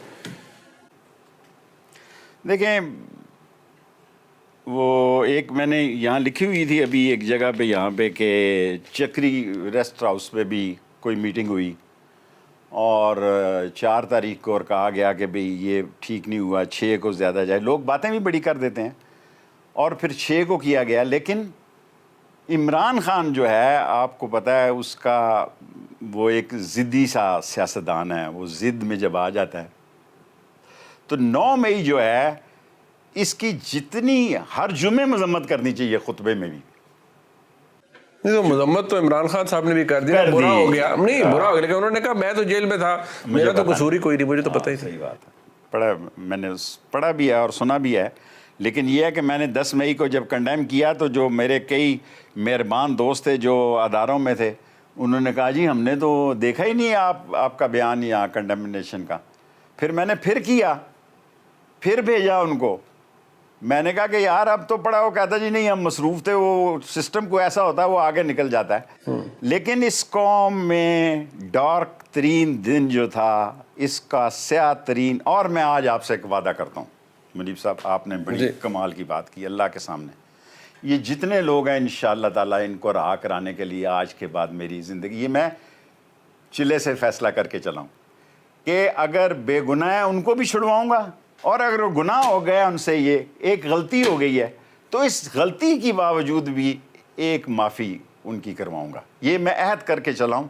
[SPEAKER 2] देखें, वो एक मैंने यहाँ लिखी हुई थी अभी एक जगह पे, यहाँ पे कि चक्री रेस्ट हाउस पे भी कोई मीटिंग हुई और 4 तारीख को और कहा गया कि भाई ये ठीक नहीं हुआ, 6 को ज़्यादा जाए। लोग बातें भी बड़ी कर देते हैं और फिर 6 को किया गया। लेकिन इमरान खान जो है, आपको पता है उसका, वो एक ज़िद्दी सा सियासतदान है, वो ज़िद में जब आ जाता है तो 9 मई जो है इसकी जितनी हर जुमे मजम्मत करनी चाहिए खुतबे में भी,
[SPEAKER 1] नहीं तो मजम्मत तो इमरान खान साहब ने भी कर दिया, बुरा हो गया नहीं, बुरा हो गया, लेकिन उन्होंने कहा मैं तो जेल में था, मेरा तो कसूर ही कोई नहीं, मुझे तो पता ही
[SPEAKER 2] सही बात है। मैंने पढ़ा भी है और सुना भी है, लेकिन यह है कि मैंने 10 मई को जब कंडेम किया तो जो मेरे कई मेहरबान दोस्त थे जो अदारों में थे, उन्होंने कहा जी हमने तो देखा ही नहीं आपका बयान यहाँ कंडेमनेशन का। फिर मैंने फिर किया, फिर भेजा उनको, मैंने कहा कि यार अब तो पढ़ा। वो कहता जी नहीं हम मसरूफ़ थे, वो सिस्टम को ऐसा होता है वो आगे निकल जाता है। लेकिन इस कौम में डार्क तरीन दिन जो था, इसका स्याह तरीन, और मैं आज आपसे एक वादा करता हूँ मुनीब साहब, आपने बड़ी कमाल की बात की अल्लाह के सामने, ये जितने लोग हैं इंशाअल्लाह ताला इनको रहा कराने के लिए आज के बाद मेरी ज़िंदगी, ये मैं चिल्ले से फ़ैसला करके चलाऊँ कि अगर बेगुनाह है उनको भी छुड़वाऊँगा, और अगर गुनाह हो गया उनसे, ये एक गलती हो गई है तो इस गलती की बावजूद भी एक माफ़ी उनकी करवाऊँगा। ये मैं अहद करके चलाऊँ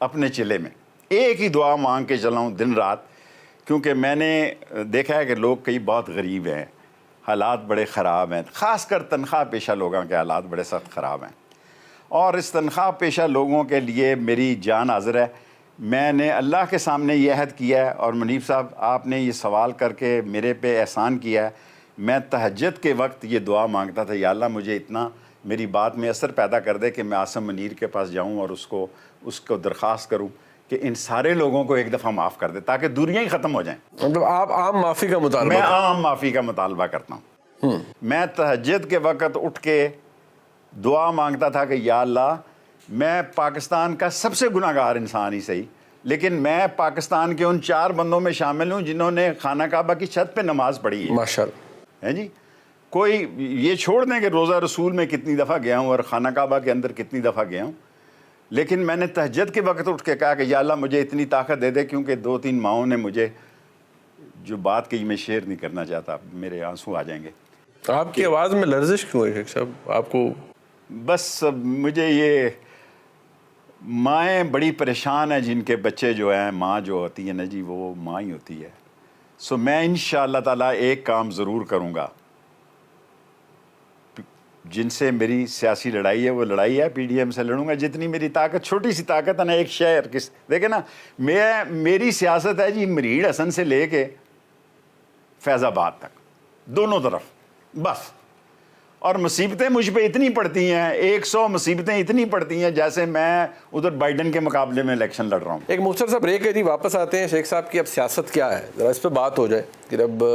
[SPEAKER 2] अपने चिल्ले में, एक ही दुआ मांग के चलाऊँ दिन रात, क्योंकि मैंने देखा है कि लोग कई बहुत गरीब हैं, हालात बड़े ख़राब हैं, ख़ासकर तनख्वाह पेशा लोगों के हालात बड़े सख्त ख़राब हैं, और इस तनख्वाह पेशा लोगों के लिए मेरी जान हाज़िर है। मैंने अल्लाह के सामने ये अहद किया है, और मुनीब साहब आपने ये सवाल करके मेरे पे एहसान किया है, मैं तहज्जुद के वक्त ये दुआ मांगता था, या अल्लाह मुझे इतना मेरी बात में असर पैदा कर दे कि मैं आसिम मुनीर के पास जाऊँ और उसको दरख्वास्त करूँ कि इन सारे लोगों को एक दफ़ा माफ़ कर दे, ताकि दूरियाँ ही ख़त्म हो जाएँ।
[SPEAKER 1] मतलब आप आम माफ़ी का मुतालबा?
[SPEAKER 2] मैं आम माफ़ी का मुतालबा करता हूँ। मैं तहज्जुद के वक्त उठ के दुआ मांगता था कि या अल्लाह, मैं पाकिस्तान का सबसे गुनाहगार इंसान ही सही, लेकिन मैं पाकिस्तान के उन 4 बंदों में शामिल हूँ जिन्होंने खाना काबा की छत पे नमाज़ पढ़ी है।
[SPEAKER 1] माशाअल्लाह।
[SPEAKER 2] है जी, कोई ये छोड़ दें कि रोज़ा रसूल में कितनी दफ़ा गया हूँ और खाना काबा के अंदर कितनी दफ़ा गया हूँ, लेकिन मैंने तहज्जुद के वक्त उठ के कहा कि या अल्लाह मुझे इतनी ताकत दे दे, क्योंकि 2-3 माओं ने मुझे जो बात कही मैं शेयर नहीं करना चाहता, मेरे आंसू आ जाएंगे।
[SPEAKER 1] आपकी आवाज़ में लर्जिश क्यों है शेख साहब? आपको
[SPEAKER 2] बस मुझे ये माएँ बड़ी परेशान हैं जिनके बच्चे जो हैं, माँ जो होती है ना जी, वो माँ ही होती है। सो मैं इंशाअल्लाह ताला एक काम ज़रूर करूँगा, जिनसे मेरी सियासी लड़ाई है वो लड़ाई है, PDM से लड़ूंगा जितनी मेरी ताकत, छोटी सी ताकत है ना, एक शहर किस देखे ना, मेरी सियासत है जी मरीड़ हसन से लेके फैज़ाबाद तक, दोनों तरफ बस। और मुसीबतें मुझ पे इतनी पड़ती हैं, 100 मुसीबतें इतनी पड़ती हैं जैसे मैं उधर बाइडन के मुकाबले में इलेक्शन लड़ रहा हूँ।
[SPEAKER 1] एक मुख्तसर सा ब्रेक है जी, वापस आते हैं। शेख साहब की अब सियासत क्या है, ज़रा इस पर बात हो जाए कि अब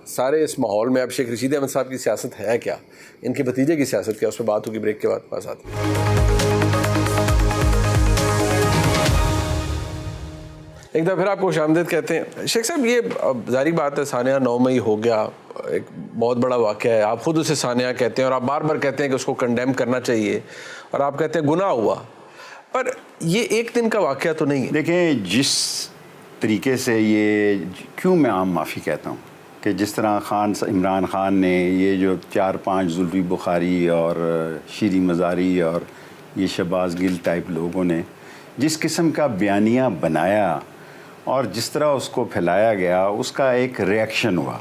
[SPEAKER 1] सारे इस माहौल में अब शेख रशीद अहमद साहब की सियासत है क्या, इनके भतीजे की सियासत क्या, उस पर बात होगी ब्रेक के बाद। पास आती है एक दफ़ा फिर आपको खुशामदीद कहते हैं। शेख साहब ये जारी बात है, सानिया 9 मई हो गया, एक बहुत बड़ा वाक़या है, आप ख़ुद उसे सानिया कहते हैं और आप बार बार कहते हैं कि उसको कंडेम करना चाहिए, और आप कहते हैं गुनाह हुआ, पर ये एक दिन का वाक़या तो नहीं है।
[SPEAKER 2] देखें जिस तरीके से ये, क्यों मैं आम माफ़ी कहता हूँ कि जिस तरह इमरान खान ने ये जो 4-5 जुल्फी बुखारी और शीरी मज़ारी और ये शहबाज गिल टाइप लोगों ने जिस किस्म का बयानिया बनाया और जिस तरह उसको फैलाया गया, उसका एक रिएक्शन हुआ,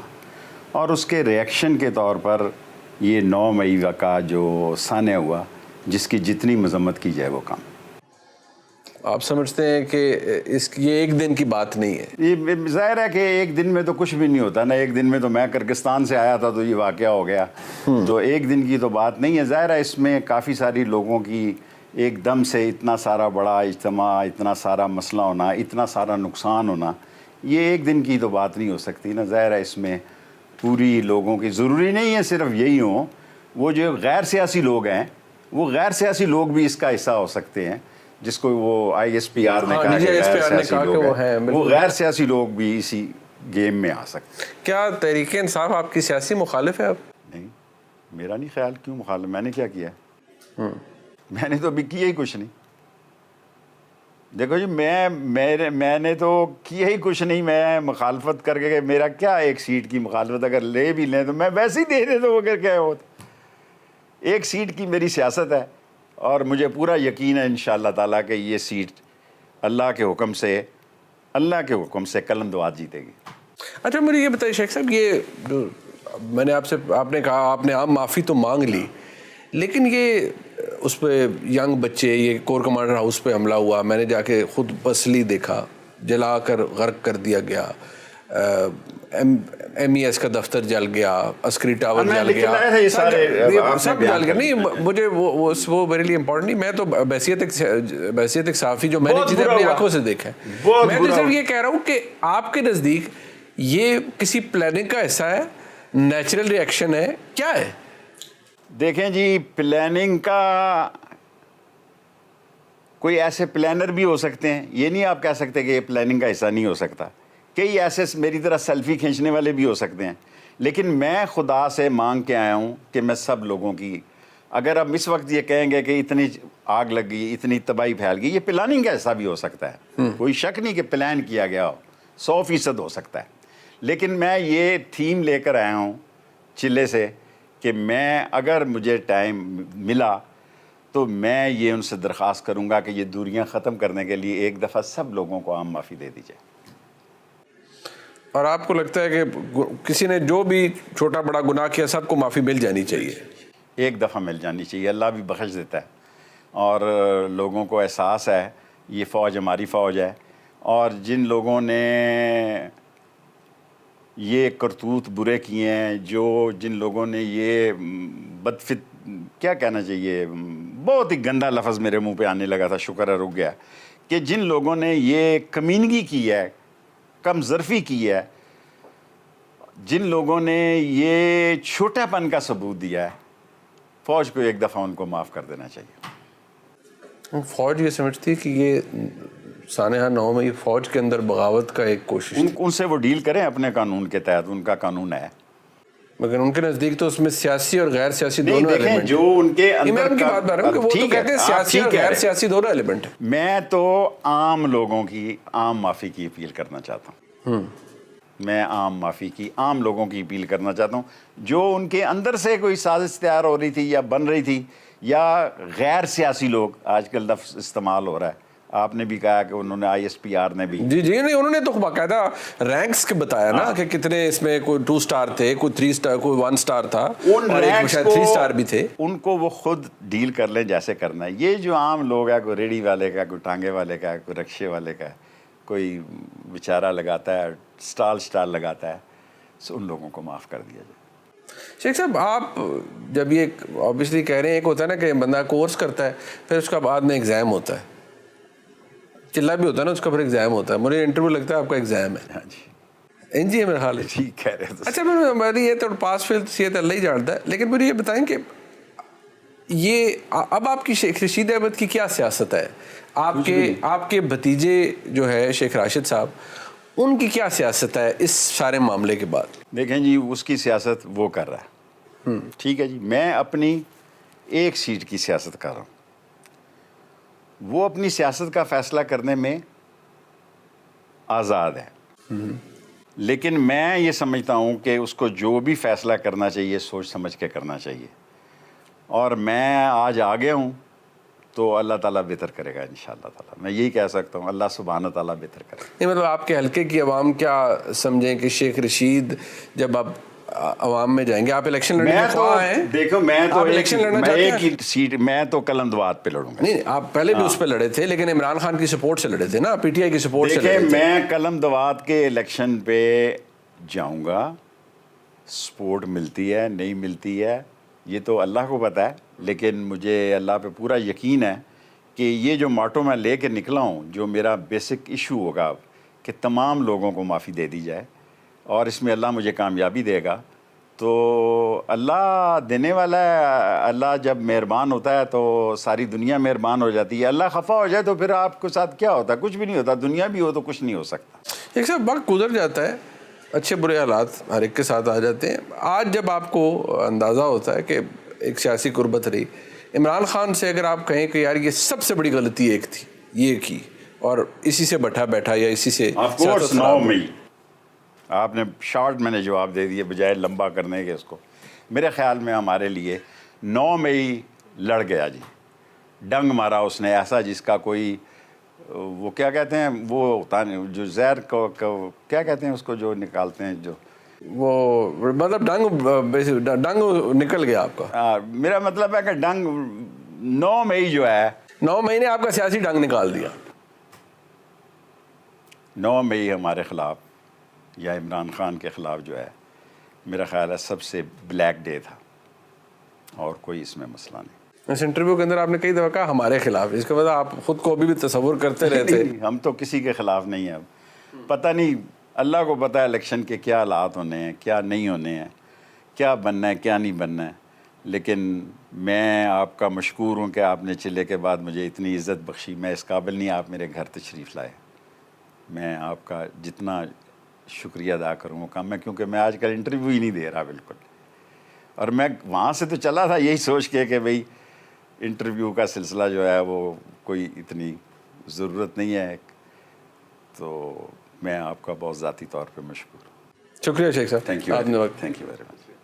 [SPEAKER 2] और उसके रिएक्शन के तौर पर ये 9 मई का जो सानिया हुआ, जिसकी जितनी मजम्मत की जाए वो कम।
[SPEAKER 1] आप समझते हैं कि ये एक दिन की बात नहीं है?
[SPEAKER 2] ये ज़ाहिर है कि एक दिन में तो कुछ भी नहीं होता ना, एक दिन में तो मैं किर्गिस्तान से आया था तो ये वाक़या हो गया, तो एक दिन की तो बात नहीं है। ज़ाहिर है इसमें काफ़ी सारी लोगों की एकदम से इतना सारा बड़ा इज्तिमा, इतना सारा मसला होना, इतना सारा नुकसान होना, ये एक दिन की तो बात नहीं हो सकती ना। ज़ाहिर है इसमें पूरी लोगों की, ज़रूरी नहीं है सिर्फ यही हो, वो जो गैर सियासी लोग हैं, वो गैर सियासी लोग भी इसका हिस्सा हो सकते हैं, जिसको वो ISPR ने कहा कि वो गैर सियासी लोग भी इसी गेम में आ सकते हैं।
[SPEAKER 1] क्या तहरीक इंसाफ आपकी सियासी मुखालिफ है? अब
[SPEAKER 2] नहीं, मेरा नहीं ख्याल। क्यों मुखालिफ? मैंने क्या किया? मैंने तो अभी किया ही कुछ नहीं। देखो जी, मैंने तो किया ही कुछ नहीं। मैं मुखालफत करके, मेरा क्या एक सीट की मुखालफत, अगर ले भी लें तो मैं वैसे ही दे दे, तो वो क्या होता। एक सीट की मेरी सियासत है और मुझे पूरा यकीन है इंशाअल्लाह ताला कि ये सीट अल्लाह के हुक्म से कलंदवाद जीतेगी।
[SPEAKER 1] अच्छा, मुझे ये बताइए शेख साहब, ये मैंने आपने कहा आपने आम माफ़ी तो मांग ली, लेकिन ये उस पर यंग बच्चे, ये कोर कमांडर हाउस पे हमला हुआ, मैंने जाके खुद पर्सनली देखा, जलाकर गर्क कर दिया गया, MES का दफ्तर जल गया, अस्करी टावर जल गया,
[SPEAKER 2] ये सारे
[SPEAKER 1] सब जल गया। नहीं, मुझे वो वेरी इंपॉर्टेंट नहीं, मैं तो बैसियत एक सहाफ़ी जो मैंने चीज़ें अपनी आंखों से देखा है, मैं तो सिर्फ ये कह रहा हूँ कि आपके नज़दीक ये किसी प्लानिंग का हिस्सा है, नेचुरल रिएक्शन है, क्या है?
[SPEAKER 2] देखें जी, प्लानिंग का कोई ऐसे प्लानर भी हो सकते हैं, ये नहीं आप कह सकते कि ये प्लानिंग का हिस्सा नहीं हो सकता। कई ऐसे मेरी तरह सेल्फी खींचने वाले भी हो सकते हैं, लेकिन मैं खुदा से मांग के आया हूँ कि मैं सब लोगों की, अगर अब इस वक्त ये कहेंगे कि इतनी आग लग गई, इतनी तबाही फैल गई, ये प्लानिंग का हिस्सा भी हो सकता है, कोई शक नहीं कि प्लान किया गया हो, 100% हो सकता है। लेकिन मैं ये थीम लेकर आया हूँ चिल्ले से कि मैं, अगर मुझे टाइम मिला तो मैं ये उनसे दरख्वास्त करूँगा कि ये दूरियाँ ख़त्म करने के लिए एक दफ़ा सब लोगों को आम माफ़ी दे दी जाए।
[SPEAKER 1] और आपको लगता है कि किसी ने जो भी छोटा बड़ा गुनाह किया सबको माफ़ी मिल जानी चाहिए?
[SPEAKER 2] एक दफ़ा मिल जानी चाहिए, अल्लाह भी बख्श देता है। और लोगों को एहसास है ये फ़ौज हमारी फ़ौज है, और जिन लोगों ने ये करतूत बुरे किए हैं, जिन लोगों ने ये बदफित, क्या कहना चाहिए, बहुत ही गंदा लफ्ज़ मेरे मुंह पे आने लगा था, शुक्र है रुक गया, कि जिन लोगों ने ये कमीनगी की है, कमज़रफ़ी की है, जिन लोगों ने ये छोटापन का सबूत दिया है, फ़ौज को एक दफ़ा उनको माफ़ कर देना चाहिए।
[SPEAKER 1] फ़ौज ये समझती है कि ये सानेहा 9 में ये फ़ौज के अंदर बगावत का एक कोशिश
[SPEAKER 2] उनसे वो डील करें अपने कानून के तहत, उनका कानून है,
[SPEAKER 1] मगर उनके नज़दीक तो उसमें सियासी और गैर सियासी दोनों एलिमेंट,
[SPEAKER 2] जो उनके अंदर
[SPEAKER 1] मैं उनकी बात कर रहा हूं कि वो तो कहते हैं सियासी और गैर सियासी दोनों एलिमेंट है।
[SPEAKER 2] मैं तो आम लोगों की आम माफ़ी की अपील करना चाहता हूँ, मैं आम माफ़ी की आम लोगों की अपील करना चाहता हूँ, जो उनके अंदर से कोई साजिश तैयार हो रही थी या बन रही थी, या गैर सियासी लोग, आजकल लफ्ज़ इस्तेमाल हो रहा है, आपने भी कहा कि उन्होंने ISPR ने भी
[SPEAKER 1] जी नहीं, उन्होंने तो बाकायदा रैंक्स के बताया ना कि कितने इसमें, कोई 2 स्टार थे, कोई 3 स्टार, कोई 1 स्टार था,
[SPEAKER 2] उन
[SPEAKER 1] और एक शायद 3 स्टार भी थे।
[SPEAKER 2] उनको वो खुद डील कर लें जैसे करना है। ये जो आम लोग है, कोई रेडी वाले का, कोई टांगे वाले का, कोई रक्शे वाले का, कोई बेचारा लगाता है स्टाल लगाता है, सो उन लोगों को माफ़ कर दिया जाए।
[SPEAKER 1] शेख साहब, आप जब ये ऑब्वियसली कह रहे हैं, एक होता है ना कि बंदा कोर्स करता है, फिर उसका बाद में एग्ज़ाम होता है, चिल्ला भी होता है ना उसका, फिर एग्ज़ाम होता है, मुझे इंटरव्यू लगता है आपका एग्ज़ाम है।
[SPEAKER 2] हाँ जी,
[SPEAKER 1] जी मेरा हाल है,
[SPEAKER 2] ठीक कह रहे हैं।
[SPEAKER 1] अच्छा, फिर हमारी ये तो पास फेल ये तो अल्लाह ही जानता है, लेकिन मुझे ये बताएं कि ये अब आपकी शेख रशीद अहमद की क्या सियासत है? आपके भतीजे जो है शेख राशिद साहब, उनकी क्या सियासत है इस सारे मामले के बाद?
[SPEAKER 2] देखें जी, उसकी सियासत वो कर रहा है, ठीक है जी, मैं अपनी एक सीट की सियासत कर रहा हूँ, वो अपनी सियासत का फ़ैसला करने में आज़ाद है, लेकिन मैं ये समझता हूँ कि उसको जो भी फ़ैसला करना चाहिए सोच समझ के करना चाहिए, और मैं आज आ गया हूँ तो अल्लाह ताला बेहतर करेगा इंशाअल्लाह ताला, मैं यही कह सकता हूँ, अल्लाह सुब्हान ताला बेहतर करेगा।
[SPEAKER 1] नहीं, मतलब आपके हल्के की आवाम क्या समझें कि शेख रशीद जब आप आवाम में जाएंगे, आप इलेक्शन लड़ने के ख्वाह हैं?
[SPEAKER 2] देखो, मैं तो
[SPEAKER 1] इलेक्शन लड़ना चाहते हैं?
[SPEAKER 2] एक ही सीट, मैं तो कलंदवाद पे लड़ूंगा।
[SPEAKER 1] नहीं, आप पहले भी उस पर लड़े थे, लेकिन इमरान खान की सपोर्ट से लड़े थे ना, PTI की सपोर्ट से लड़े थे।
[SPEAKER 2] मैं कलंदवाद के इलेक्शन पे जाऊंगा, सपोर्ट मिलती है नहीं मिलती है ये तो अल्लाह को पता है, लेकिन मुझे अल्लाह पे पूरा यकीन है कि ये जो मोटो मैं ले कर निकला हूँ, जो मेरा बेसिक इशू होगा कि तमाम लोगों को माफ़ी दे दी जाए, और इसमें अल्लाह मुझे कामयाबी देगा, तो अल्लाह देने वाला है। अल्लाह जब मेहरबान होता है तो सारी दुनिया मेहरबान हो जाती है, अल्लाह खफा हो जाए तो फिर आपके साथ क्या होता है? कुछ भी नहीं होता, दुनिया भी हो तो कुछ नहीं हो सकता।
[SPEAKER 1] एक साहब, वक्त गुजर जाता है, अच्छे बुरे हालात हर एक के साथ आ जाते हैं। आज जब आपको अंदाज़ा होता है कि एक सियासी कुर्बत रही, इमरान खान से अगर आप कहें कि यार ये सबसे बड़ी गलती एक थी, ये की, और इसी से बैठा या इसी से
[SPEAKER 2] 9 मई आपने शॉर्ट मैंने जवाब दे दिए बजाय लंबा करने के। इसको मेरे ख्याल में हमारे लिए 9 मई लड़ गया जी, डंग मारा उसने ऐसा जिसका कोई, वो क्या कहते हैं, वो होता नहीं, जो जहर को क्या कहते हैं उसको, जो निकालते हैं, जो
[SPEAKER 1] वो मतलब डंग निकल गया आपका।
[SPEAKER 2] मेरा मतलब है कि डंग 9 मई जो है,
[SPEAKER 1] 9 मई ने आपका सियासी ढंग निकाल दिया।
[SPEAKER 2] 9 मई हमारे ख़िलाफ़ या इमरान खान के ख़िलाफ़ जो है, मेरा ख़्याल है सबसे ब्लैक डे था, और कोई इसमें मसला नहीं।
[SPEAKER 1] इस इंटरव्यू के अंदर आपने कई दफ़ा कहा हमारे खिलाफ, इसके बाद आप खुद को अभी भी तसव्वुर करते रहते।
[SPEAKER 2] नहीं, हम तो किसी के ख़िलाफ़ नहीं है। पता नहीं, अल्लाह को पता है इलेक्शन के क्या हालात होने हैं, क्या नहीं होने हैं, क्या बनना है, क्या नहीं बनना है। लेकिन मैं आपका मशकूर हूँ कि आपने चिल्ले के बाद मुझे इतनी इज़्ज़त बख्शी। मैं इस काबिल नहीं आप मेरे घर तशरीफ़ लाए। मैं आपका जितना शुक्रिया अदा करूँ वो कम है, क्योंकि मैं आजकल इंटरव्यू ही नहीं दे रहा बिल्कुल। और मैं वहाँ से तो चला था यही सोच के कि भाई इंटरव्यू का सिलसिला जो है वो कोई इतनी ज़रूरत नहीं है। तो मैं आपका बहुत ज़ाती तौर पे मशकूर हूँ।
[SPEAKER 1] शुक्रिया शेख साहब,
[SPEAKER 2] थैंक यू,
[SPEAKER 1] आपने वक्त
[SPEAKER 2] थैंक यू वेरी मच।